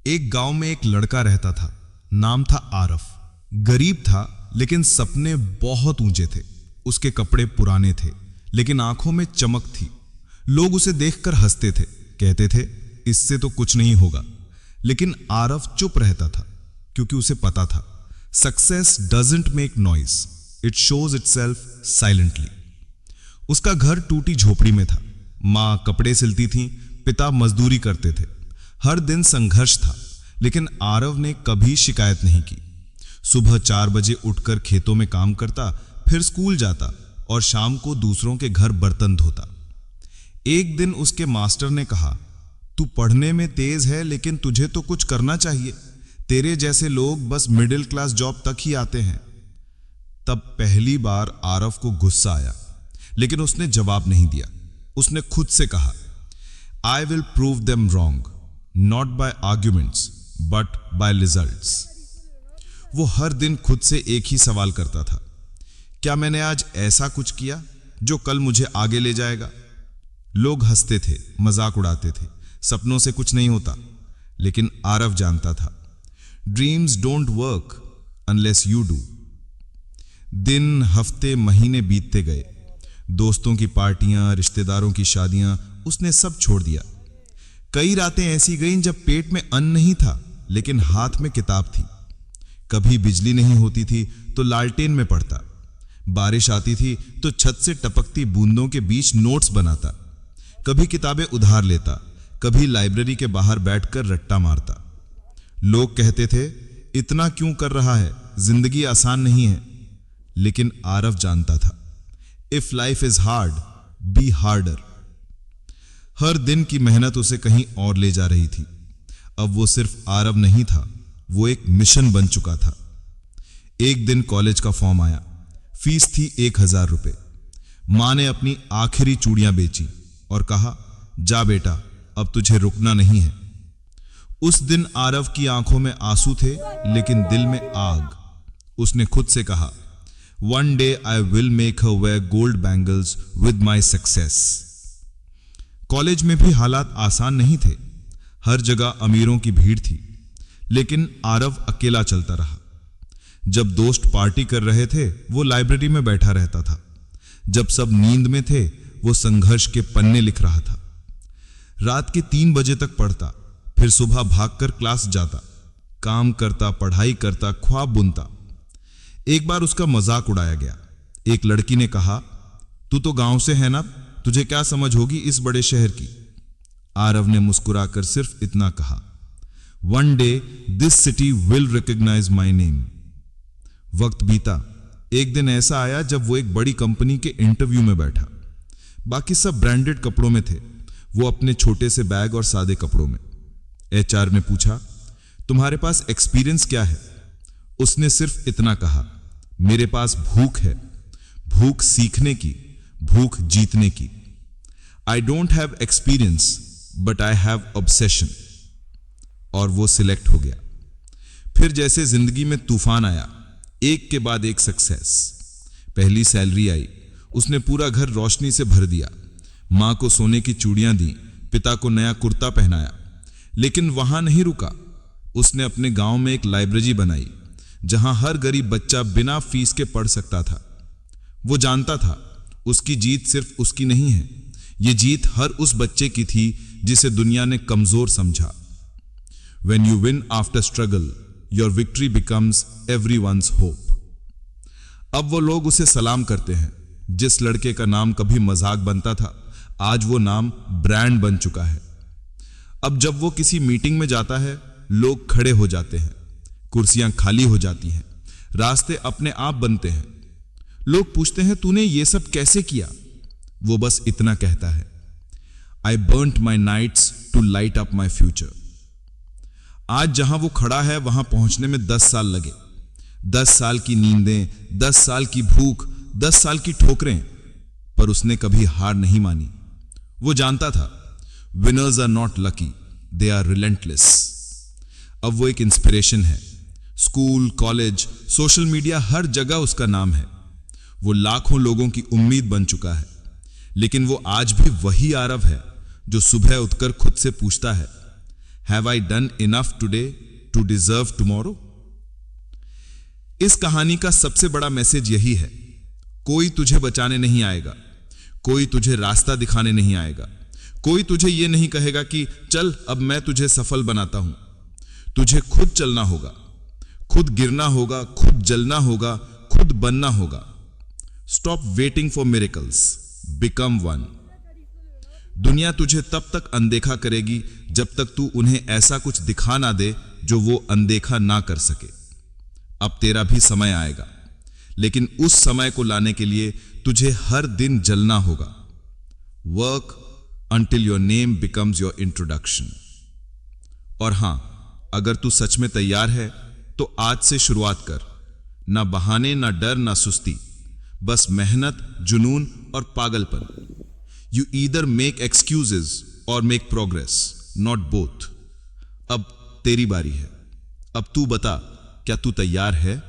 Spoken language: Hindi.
एक गांव में एक लड़का रहता था। नाम था आरफ। गरीब था लेकिन सपने बहुत ऊंचे थे। उसके कपड़े पुराने थे लेकिन आंखों में चमक थी। लोग उसे देखकर हंसते थे, कहते थे इससे तो कुछ नहीं होगा। लेकिन आरफ चुप रहता था क्योंकि उसे पता था success doesn't make noise, it shows itself silently. उसका घर टूटी झोपड़ी में था। मां कपड़े सिलती थी, पिता मजदूरी करते थे। हर दिन संघर्ष था लेकिन आरव ने कभी शिकायत नहीं की। सुबह 4 बजे उठकर खेतों में काम करता, फिर स्कूल जाता और शाम को दूसरों के घर बर्तन धोता। एक दिन उसके मास्टर ने कहा, तू पढ़ने में तेज है लेकिन तुझे तो कुछ करना चाहिए। तेरे जैसे लोग बस मिडिल क्लास जॉब तक ही आते हैं। तब पहली बार आरव को गुस्सा आया लेकिन उसने जवाब नहीं दिया। उसने खुद से कहा, I will prove them wrong, not by arguments but by results. वो हर दिन खुद से एक ही सवाल करता था, क्या मैंने आज ऐसा कुछ किया जो कल मुझे आगे ले जाएगा? लोग हंसते थे, मजाक उड़ाते थे, सपनों से कुछ नहीं होता। लेकिन आरव जानता था, dreams don't work unless you do. दिन, हफ्ते, महीने बीतते गए। दोस्तों की पार्टियां, रिश्तेदारों की शादियां, उसने सब छोड़ दिया। कई रातें ऐसी गईं जब पेट में अन्न नहीं था लेकिन हाथ में किताब थी। कभी बिजली नहीं होती थी तो लालटेन में पढ़ता। बारिश आती थी तो छत से टपकती बूंदों के बीच नोट्स बनाता। कभी किताबें उधार लेता, कभी लाइब्रेरी के बाहर बैठकर रट्टा मारता। लोग कहते थे, इतना क्यों कर रहा है, जिंदगी आसान नहीं है। लेकिन आरव जानता था, if life is hard, be harder. हर दिन की मेहनत उसे कहीं और ले जा रही थी। अब वो सिर्फ आरव नहीं था, वो एक मिशन बन चुका था। एक दिन कॉलेज का फॉर्म आया। फीस थी 1000 रुपए। मां ने अपनी आखिरी चूड़ियां बेची और कहा, जा बेटा, अब तुझे रुकना नहीं है। उस दिन आरव की आंखों में आंसू थे लेकिन दिल में आग। उसने खुद से कहा, one day I will make her wear gold bangles with my success. College में भी हालात आसान नहीं थे। हर जगह अमीरों की भीड़ थी लेकिन आरव अकेला चलता रहा। जब दोस्त पार्टी कर रहे थे वो लाइब्रेरी में बैठा रहता था। जब सब नींद में थे वो संघर्ष के पन्ने लिख रहा था। रात के 3 बजे तक पढ़ता, फिर सुबह भागकर क्लास जाता, काम करता, पढ़ाई करता, ख्वाब बुनता। एक बार उसका मजाक उड़ाया गया। एक लड़की ने कहा, तू तो गांव से है ना, तुझे क्या समझ होगी इस बड़े शहर की। आरव ने मुस्कुराकर सिर्फ इतना कहा, one day this city will recognise my name. वक्त बीता। एक दिन ऐसा आया जब वो एक बड़ी कंपनी के इंटरव्यू में बैठा। बाकी सब ब्रांडेड कपड़ों में थे, वो अपने छोटे से बैग और सादे कपड़ों में। एचआर ने पूछा, तुम्हारे पास एक्सपीरियंस क्या है? उसने सिर्फ इतना कहा, मेरे पास भूख है, भूख सीखने की, भूख जीतने की। I don't have experience but I have obsession. और वो सिलेक्ट हो गया। फिर जैसे जिंदगी में तूफान आया, एक के बाद एक सक्सेस। पहली सैलरी आई, उसने पूरा घर रोशनी से भर दिया। मां को सोने की चूड़ियां दी, पिता को नया कुर्ता पहनाया। लेकिन वहां नहीं रुका। उसने अपने गांव में एक लाइब्रेरी बनाई जहां हर गरीब बच्चा बिना फीस के पढ़ सकता था। वो जानता था उसकी जीत सिर्फ उसकी नहीं है, ये जीत हर उस बच्चे की थी जिसे दुनिया ने कमजोर समझा। When you win after struggle, your victory becomes everyone's hope. अब वो लोग उसे सलाम करते हैं। जिस लड़के का नाम कभी मजाक बनता था, आज वो नाम ब्रांड बन चुका है। अब जब वो किसी मीटिंग में जाता है, लोग खड़े हो जाते हैं, कुर्सियां खाली हो जाती हैं, रास्ते अपने आप बनते हैं। लोग पूछते हैं, तूने ये सब कैसे किया? वो बस इतना कहता है, I burnt my nights to light up my future. आज जहां वो खड़ा है वहां पहुंचने में 10 साल लगे। 10 साल की नींदें, 10 साल की भूख, 10 साल की ठोकरें, पर उसने कभी हार नहीं मानी। वो जानता था, winners are not lucky, they are relentless. अब वो एक इंस्पिरेशन है। स्कूल, कॉलेज, सोशल मीडिया, हर जगह उसका नाम है। वो लाखों लोगों की उम्मीद बन चुका है। लेकिन वो आज भी वही आरव है जो सुबह उठकर खुद से पूछता है, have I done enough today to deserve tomorrow? इस कहानी का सबसे बड़ा मैसेज यही है, कोई तुझे बचाने नहीं आएगा, कोई तुझे रास्ता दिखाने नहीं आएगा, कोई तुझे यह नहीं कहेगा कि चल अब मैं तुझे सफल बनाता हूं। तुझे खुद चलना होगा, खुद गिरना होगा, खुद जलना होगा, खुद बनना होगा। Stop waiting for miracles, become one. दुनिया तुझे तब तक अनदेखा करेगी जब तक तू उन्हें ऐसा कुछ दिखा ना दे जो वो अनदेखा ना कर सके। अब तेरा भी समय आएगा, लेकिन उस समय को लाने के लिए तुझे हर दिन जलना होगा। Work until your name becomes your introduction। और हां, अगर तू सच में तैयार है तो आज से शुरुआत कर। ना बहाने, ना डर, ना सुस्ती, बस मेहनत, जुनून और पागलपन। You either make excuses or make progress, not both। अब तेरी बारी है। अब तू बता, क्या तू तैयार है?